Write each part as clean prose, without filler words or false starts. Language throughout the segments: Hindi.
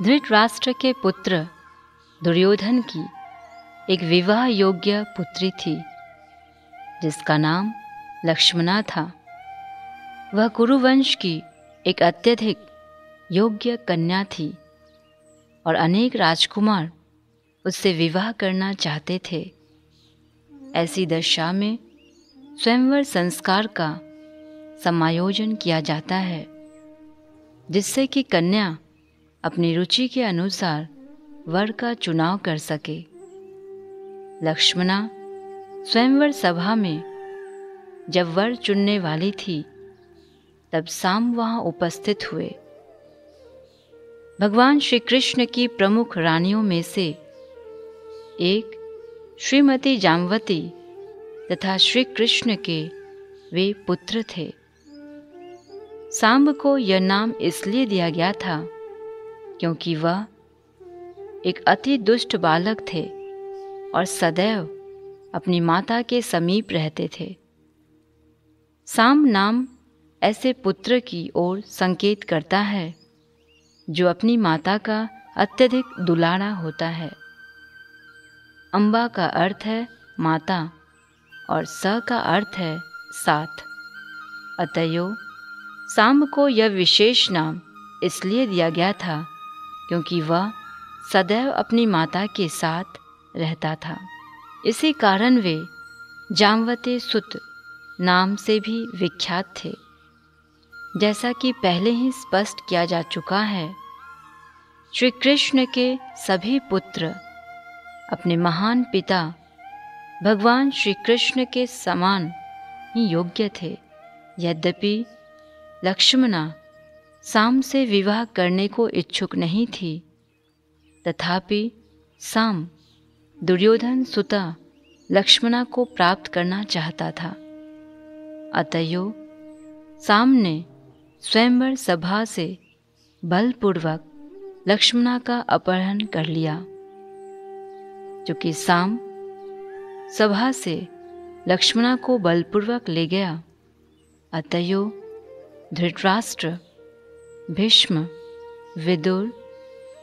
धृतराष्ट्र के पुत्र दुर्योधन की एक विवाह योग्य पुत्री थी जिसका नाम लक्ष्मणा था। वह कुरुवंश की एक अत्यधिक योग्य कन्या थी और अनेक राजकुमार उससे विवाह करना चाहते थे। ऐसी दशा में स्वयंवर संस्कार का समायोजन किया जाता है जिससे कि कन्या अपनी रुचि के अनुसार वर का चुनाव कर सके। लक्ष्मणा स्वयंवर सभा में जब वर चुनने वाली थी तब साम वहां उपस्थित हुए। भगवान श्री कृष्ण की प्रमुख रानियों में से एक श्रीमती जामवती तथा श्री कृष्ण के वे पुत्र थे। सांब को यह नाम इसलिए दिया गया था क्योंकि वह एक अति दुष्ट बालक थे और सदैव अपनी माता के समीप रहते थे। सांब नाम ऐसे पुत्र की ओर संकेत करता है जो अपनी माता का अत्यधिक दुलारा होता है। अम्बा का अर्थ है माता और स का अर्थ है साथ। अतएव सांब को यह विशेष नाम इसलिए दिया गया था क्योंकि वह सदैव अपनी माता के साथ रहता था। इसी कारण वे जामवती सुत नाम से भी विख्यात थे। जैसा कि पहले ही स्पष्ट किया जा चुका है, श्री कृष्ण के सभी पुत्र अपने महान पिता भगवान श्री कृष्ण के समान ही योग्य थे। यद्यपि लक्ष्मणा साम से विवाह करने को इच्छुक नहीं थी, तथापि साम दुर्योधन सुता लक्ष्मणा को प्राप्त करना चाहता था। अतएव साम ने स्वयंवर सभा से बलपूर्वक लक्ष्मणा का अपहरण कर लिया। चूंकि साम सभा से लक्ष्मणा को बलपूर्वक ले गया, अतएव धृतराष्ट्र, भीष्म, विदुर,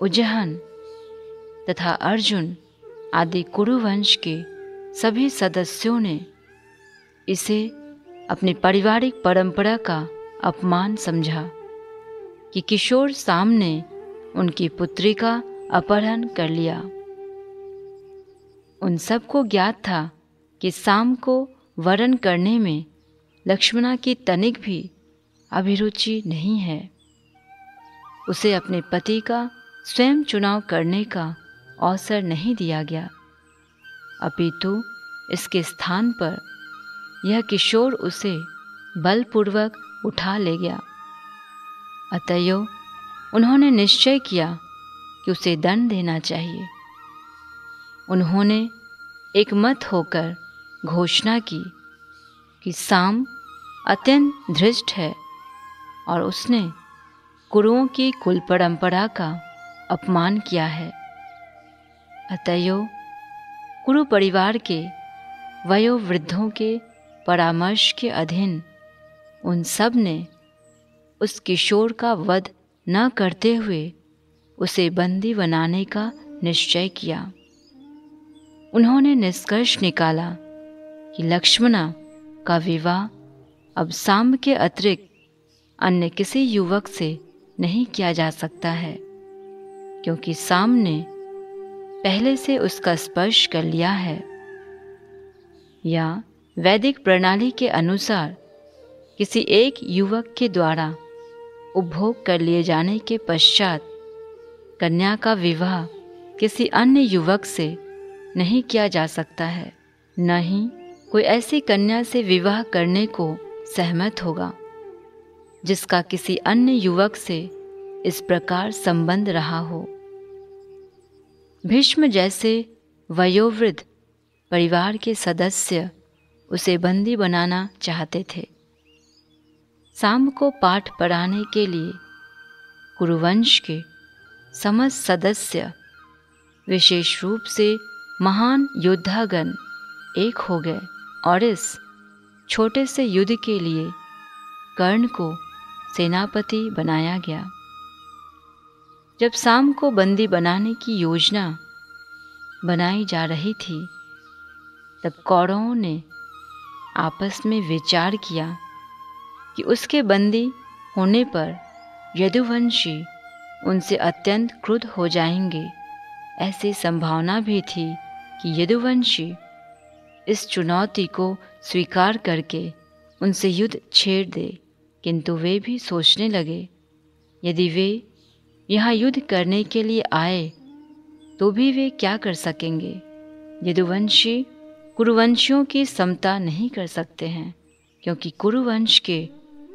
उजहन तथा अर्जुन आदि कुरुवंश के सभी सदस्यों ने इसे अपनी पारिवारिक परंपरा का अपमान समझा कि किशोर साम ने उनकी पुत्री का अपहरण कर लिया। उन सबको ज्ञात था कि साम को वरण करने में लक्ष्मणा की तनिक भी अभिरुचि नहीं है। उसे अपने पति का स्वयं चुनाव करने का अवसर नहीं दिया गया, अपितु इसके स्थान पर यह किशोर उसे बलपूर्वक उठा ले गया। अतएव उन्होंने निश्चय किया कि उसे दंड देना चाहिए। उन्होंने एक मत होकर घोषणा की कि साम अत्यंत धृष्ट है और उसने कुरुओं की कुल परंपरा का अपमान किया है। अतएव कुरु परिवार के वयोवृद्धों के परामर्श के अधीन उन सब ने उस किशोर का वध न करते हुए उसे बंदी बनाने का निश्चय किया। उन्होंने निष्कर्ष निकाला कि लक्ष्मणा का विवाह अब साम के अतिरिक्त अन्य किसी युवक से नहीं किया जा सकता है, क्योंकि साम ने पहले से उसका स्पर्श कर लिया है। या वैदिक प्रणाली के अनुसार किसी एक युवक के द्वारा उपभोग कर लिए जाने के पश्चात कन्या का विवाह किसी अन्य युवक से नहीं किया जा सकता है, न ही कोई ऐसी कन्या से विवाह करने को सहमत होगा जिसका किसी अन्य युवक से इस प्रकार संबंध रहा हो। भीष्म जैसे वयोवृद्ध परिवार के सदस्य उसे बंदी बनाना चाहते थे। साम को पाठ पढ़ाने के लिए कुरुवंश के समस्त सदस्य, विशेष रूप से महान योद्धागण एक हो गए और इस छोटे से युद्ध के लिए कर्ण को सेनापति बनाया गया। जब साम को बंदी बनाने की योजना बनाई जा रही थी, तब कौरवों ने आपस में विचार किया कि उसके बंदी होने पर यदुवंशी उनसे अत्यंत क्रुद्ध हो जाएंगे। ऐसी संभावना भी थी कि यदुवंशी इस चुनौती को स्वीकार करके उनसे युद्ध छेड़ दे, किंतु वे भी सोचने लगे, यदि वे यहाँ युद्ध करने के लिए आए तो भी वे क्या कर सकेंगे। यदुवंशी कुरुवंशियों की समता नहीं कर सकते हैं, क्योंकि कुरुवंश के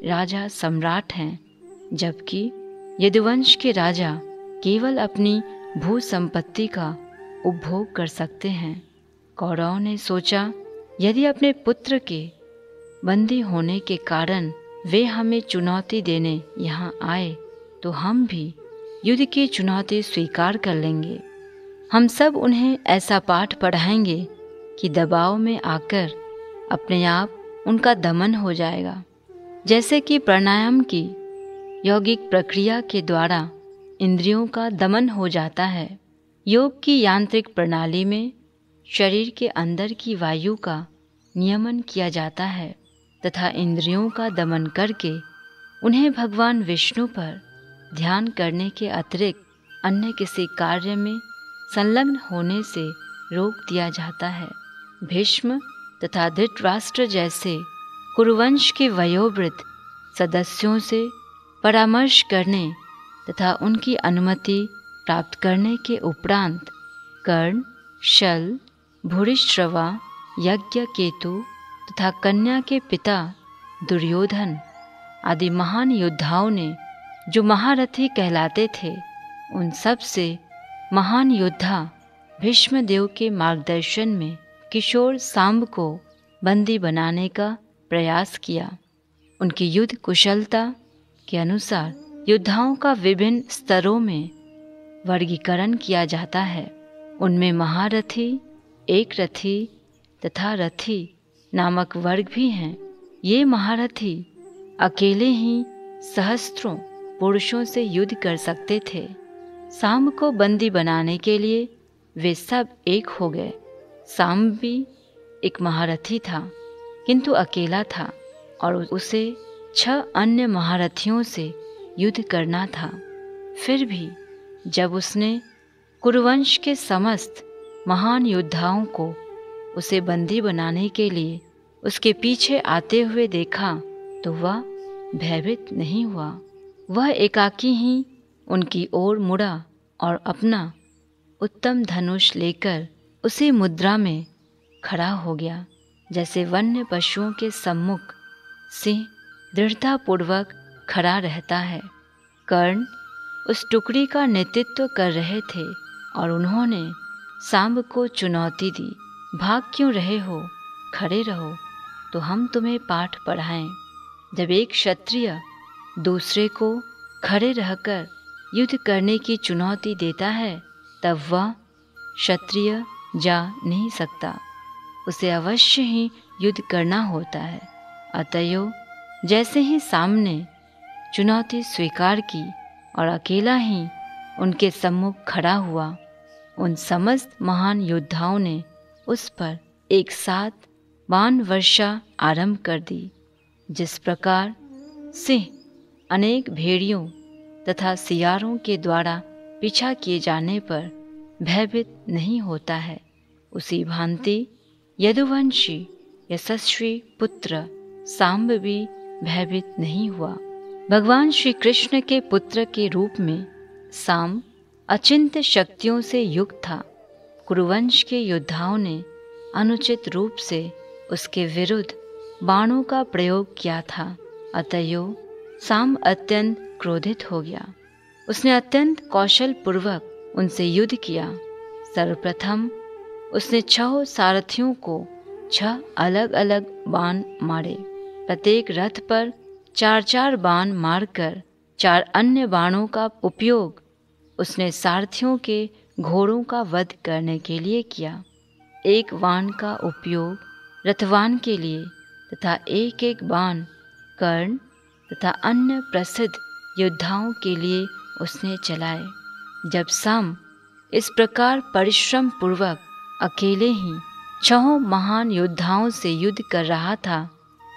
राजा सम्राट हैं, जबकि यदुवंश के राजा केवल अपनी भू संपत्ति का उपभोग कर सकते हैं। कौरवों ने सोचा, यदि अपने पुत्र के बंदी होने के कारण वे हमें चुनौती देने यहाँ आए, तो हम भी युद्ध की चुनौती स्वीकार कर लेंगे। हम सब उन्हें ऐसा पाठ पढ़ाएंगे कि दबाव में आकर अपने आप उनका दमन हो जाएगा। जैसे कि प्राणायाम की यौगिक प्रक्रिया के द्वारा इंद्रियों का दमन हो जाता है, योग की यांत्रिक प्रणाली में शरीर के अंदर की वायु का नियमन किया जाता है तथा इंद्रियों का दमन करके उन्हें भगवान विष्णु पर ध्यान करने के अतिरिक्त अन्य किसी कार्य में संलग्न होने से रोक दिया जाता है। भीष्म तथा धृतराष्ट्र जैसे कुरुवंश के वयोवृद्ध सदस्यों से परामर्श करने तथा उनकी अनुमति प्राप्त करने के उपरांत कर्ण, शल, भूरिश्रवा, यज्ञकेतु तथा कन्या के पिता दुर्योधन आदि महान योद्धाओं ने, जो महारथी कहलाते थे, उन सब से महान योद्धा भीष्मदेव के मार्गदर्शन में किशोर सांब को बंदी बनाने का प्रयास किया। उनकी युद्ध कुशलता के अनुसार योद्धाओं का विभिन्न स्तरों में वर्गीकरण किया जाता है। उनमें महारथी, एक रथी तथा रथी नामक वर्ग भी हैं। ये महारथी अकेले ही सहस्त्रों पुरुषों से युद्ध कर सकते थे। सांब को बंदी बनाने के लिए वे सब एक हो गए। सांब भी एक महारथी था, किंतु अकेला था और उसे 6 अन्य महारथियों से युद्ध करना था। फिर भी जब उसने कुरुवंश के समस्त महान योद्धाओं को उसे बंदी बनाने के लिए उसके पीछे आते हुए देखा, तो वह भयभीत नहीं हुआ। वह एकाकी ही उनकी ओर मुड़ा और अपना उत्तम धनुष लेकर उसी मुद्रा में खड़ा हो गया, जैसे वन्य पशुओं के सम्मुख सिंह दृढ़तापूर्वक खड़ा रहता है। कर्ण उस टुकड़ी का नेतृत्व कर रहे थे और उन्होंने सांब को चुनौती दी, भाग क्यों रहे हो, खड़े रहो तो हम तुम्हें पाठ पढ़ाएं। जब एक क्षत्रिय दूसरे को खड़े रहकर युद्ध करने की चुनौती देता है, तब वह क्षत्रिय जा नहीं सकता, उसे अवश्य ही युद्ध करना होता है। अतएव जैसे ही सामने चुनौती स्वीकार की और अकेला ही उनके सम्मुख खड़ा हुआ, उन समस्त महान योद्धाओं ने उस पर एक साथ बाण वर्षा आरंभ कर दी। जिस प्रकार सिंह अनेक भेड़ियों तथा सियारों के द्वारा पीछा किए जाने पर भयभीत नहीं होता है, उसी भांति यदुवंशी यशस्वी पुत्र सांब भी भयभीत नहीं हुआ। भगवान श्री कृष्ण के पुत्र के रूप में सांब अचिंत्य शक्तियों से युक्त था। कुरुवंश के योद्धाओं ने अनुचित रूप से उसके विरुद्ध बाणों का प्रयोग किया था। अतएव सांब अत्यंत क्रोधित हो गया। उसने अत्यंत कौशल पूर्वक उनसे युद्ध किया। सर्वप्रथम उसने 6 सारथियों को 6 अलग अलग बाण मारे। प्रत्येक रथ पर 4-4 बाण मारकर 4 अन्य बाणों का उपयोग उसने सारथियों के घोड़ों का वध करने के लिए किया। एक बाण का उपयोग रथवान के लिए तथा एक एक बाण कर्ण तथा अन्य प्रसिद्ध योद्धाओं के लिए उसने चलाए। जब साम इस प्रकार परिश्रम पूर्वक अकेले ही 6 महान योद्धाओं से युद्ध कर रहा था,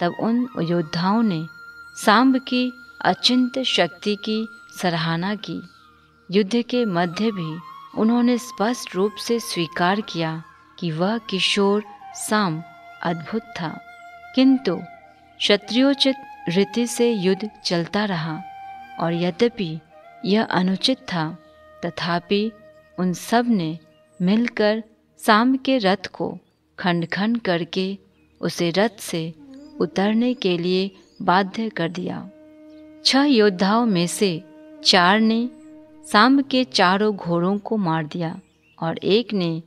तब उन योद्धाओं ने सांब की अचिंत्य शक्ति की सराहना की। युद्ध के मध्य भी उन्होंने स्पष्ट रूप से स्वीकार किया कि वह किशोर साम अद्भुत था। किंतु क्षत्रियोचित रीति से युद्ध चलता रहा, और यद्यपि यह अनुचित था, तथापि उन सब ने मिलकर साम के रथ को खंड खंड करके उसे रथ से उतरने के लिए बाध्य कर दिया। 6 योद्धाओं में से 4 ने साम के चारों घोड़ों को मार दिया, और एक ने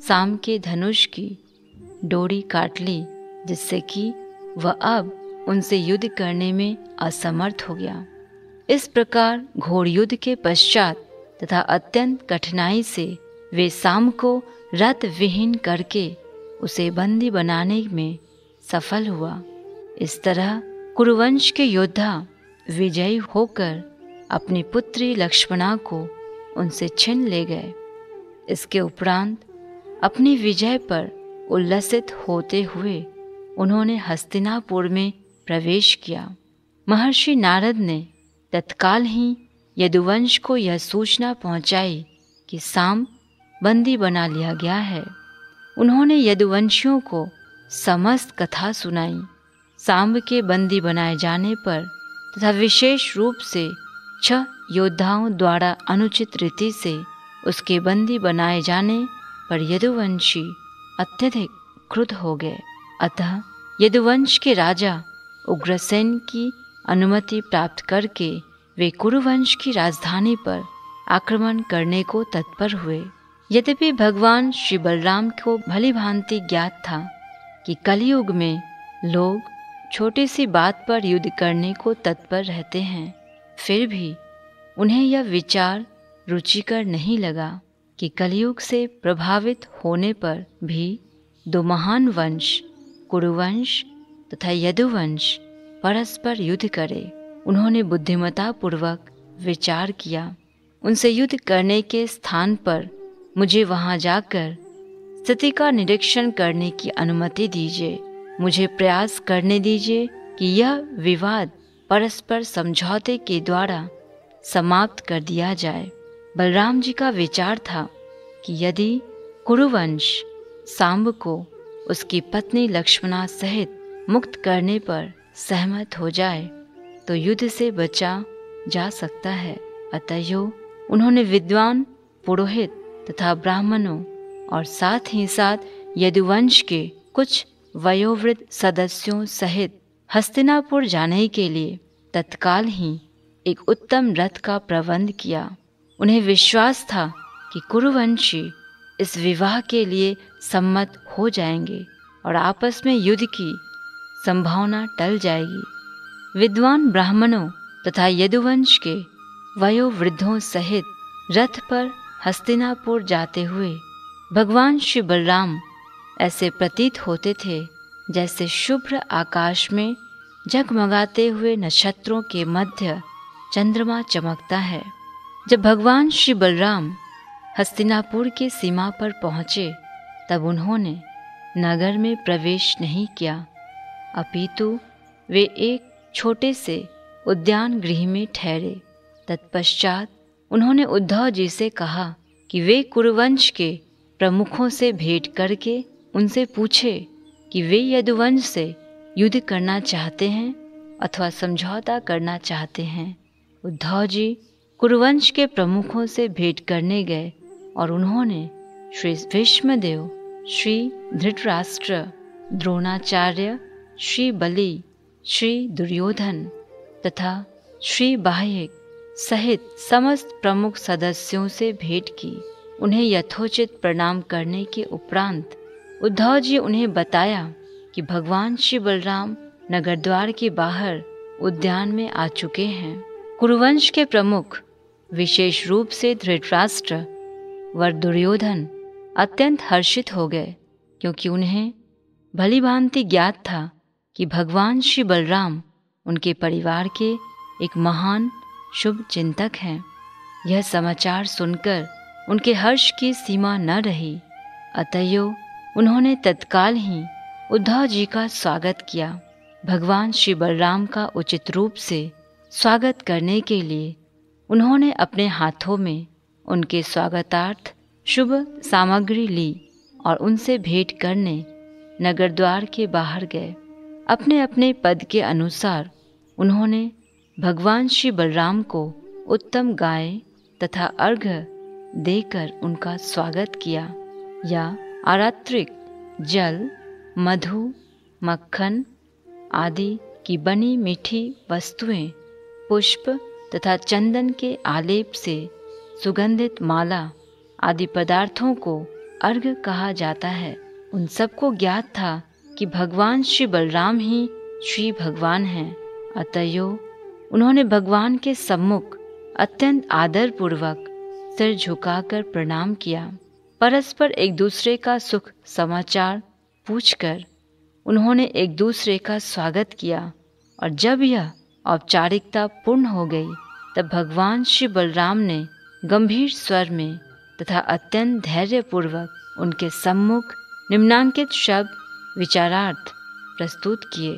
साम के धनुष की डोरी काट ली, जिससे कि वह अब उनसे युद्ध करने में असमर्थ हो गया। इस प्रकार घोर युद्ध के पश्चात तथा अत्यंत कठिनाई से वे साम को रथ विहीन करके उसे बंदी बनाने में सफल हुआ। इस तरह कुरुवंश के योद्धा विजयी होकर अपनी पुत्री लक्ष्मणा को उनसे छीन ले गए। इसके उपरांत अपनी विजय पर उल्लसित होते हुए उन्होंने हस्तिनापुर में प्रवेश किया। महर्षि नारद ने तत्काल ही यदुवंश को यह सूचना पहुंचाई कि साम बंदी बना लिया गया है। उन्होंने यदुवंशियों को समस्त कथा सुनाई। सांब के बंदी बनाए जाने पर तथा विशेष रूप से 6 योद्धाओं द्वारा अनुचित रीति से उसके बंदी बनाए जाने पर यदुवंशी अत्यधिक क्रुद्ध हो गए। अतः यदुवंश के राजा उग्रसेन की अनुमति प्राप्त करके वे कुरुवंश की राजधानी पर आक्रमण करने को तत्पर हुए। यद्यपि भगवान श्री बलराम को भली भांति ज्ञात था कि कलयुग में लोग छोटी सी बात पर युद्ध करने को तत्पर रहते हैं, फिर भी उन्हें यह विचार रुचिकर नहीं लगा कि कलयुग से प्रभावित होने पर भी 2 महान वंश कुरुवंश तथा यदुवंश परस्पर युद्ध करे। उन्होंने बुद्धिमता पूर्वक विचार किया, उनसे युद्ध करने के स्थान पर मुझे वहां जाकर स्थिति का निरीक्षण करने की अनुमति दीजिए। मुझे प्रयास करने दीजिए कि यह विवाद परस्पर समझौते के द्वारा समाप्त कर दिया जाए। बलराम जी का विचार था कि यदि कुरुवंश सांब को उसकी पत्नी लक्ष्मणा सहित मुक्त करने पर सहमत हो जाए तो युद्ध से बचा जा सकता है। अतएव उन्होंने विद्वान पुरोहित तथा ब्राह्मणों और साथ ही साथ यदुवंश के कुछ वयोवृद्ध सदस्यों सहित हस्तिनापुर जाने के लिए तत्काल ही एक उत्तम रथ का प्रबंध किया। उन्हें विश्वास था कि कुरुवंशी इस विवाह के लिए सम्मत हो जाएंगे और आपस में युद्ध की संभावना टल जाएगी। विद्वान ब्राह्मणों तथा यदुवंश के वयोवृद्धों सहित रथ पर हस्तिनापुर जाते हुए भगवान श्री बलराम ऐसे प्रतीत होते थे जैसे शुभ्र आकाश में जगमगाते हुए नक्षत्रों के मध्य चंद्रमा चमकता है। जब भगवान श्री बलराम हस्तिनापुर की सीमा पर पहुँचे तब उन्होंने नगर में प्रवेश नहीं किया, अपितु वे एक छोटे से उद्यान गृह में ठहरे। तत्पश्चात उन्होंने उद्धव जी से कहा कि वे कुरुवंश के प्रमुखों से भेंट करके उनसे पूछे कि वे यदुवंश से युद्ध करना चाहते हैं अथवा समझौता करना चाहते हैं। उद्धव जी कुरुवंश के प्रमुखों से भेंट करने गए और उन्होंने श्री भीष्मदेव, श्री धृतराष्ट्र, द्रोणाचार्य, श्री बलि, श्री दुर्योधन तथा श्री बाह्यक सहित समस्त प्रमुख सदस्यों से भेंट की। उन्हें यथोचित प्रणाम करने के उपरांत उद्धव जी उन्हें बताया कि भगवान श्री बलराम नगर द्वार के बाहर उद्यान में आ चुके हैं। कुरुवंश के प्रमुख विशेष रूप से धृतराष्ट्र व दुर्योधन अत्यंत हर्षित हो गए, क्योंकि उन्हें भली भांति ज्ञात था कि भगवान श्री बलराम उनके परिवार के एक महान शुभ चिंतक हैं। यह समाचार सुनकर उनके हर्ष की सीमा न रही। अतएव उन्होंने तत्काल ही उद्धव जी का स्वागत किया। भगवान श्री बलराम का उचित रूप से स्वागत करने के लिए उन्होंने अपने हाथों में उनके स्वागतार्थ शुभ सामग्री ली और उनसे भेंट करने नगर द्वार के बाहर गए। अपने अपने पद के अनुसार उन्होंने भगवान श्री बलराम को उत्तम गाय तथा अर्घ्य देकर उनका स्वागत किया या आरात्रिक जल, मधु, मक्खन आदि की बनी मीठी वस्तुएं, पुष्प तथा चंदन के आलेप से सुगंधित माला आदि पदार्थों को अर्घ्य कहा जाता है। उन सबको ज्ञात था कि भगवान श्री बलराम ही श्री भगवान हैं। अतएव उन्होंने भगवान के सम्मुख अत्यंत आदर पूर्वक सिर झुकाकर प्रणाम किया। परस्पर एक दूसरे का सुख समाचार पूछकर उन्होंने एक दूसरे का स्वागत किया और जब यह औपचारिकता पूर्ण हो गई तब भगवान श्री बलराम ने गंभीर स्वर में तथा अत्यंत धैर्यपूर्वक उनके सम्मुख निम्नांकित शब्द विचारार्थ प्रस्तुत किए।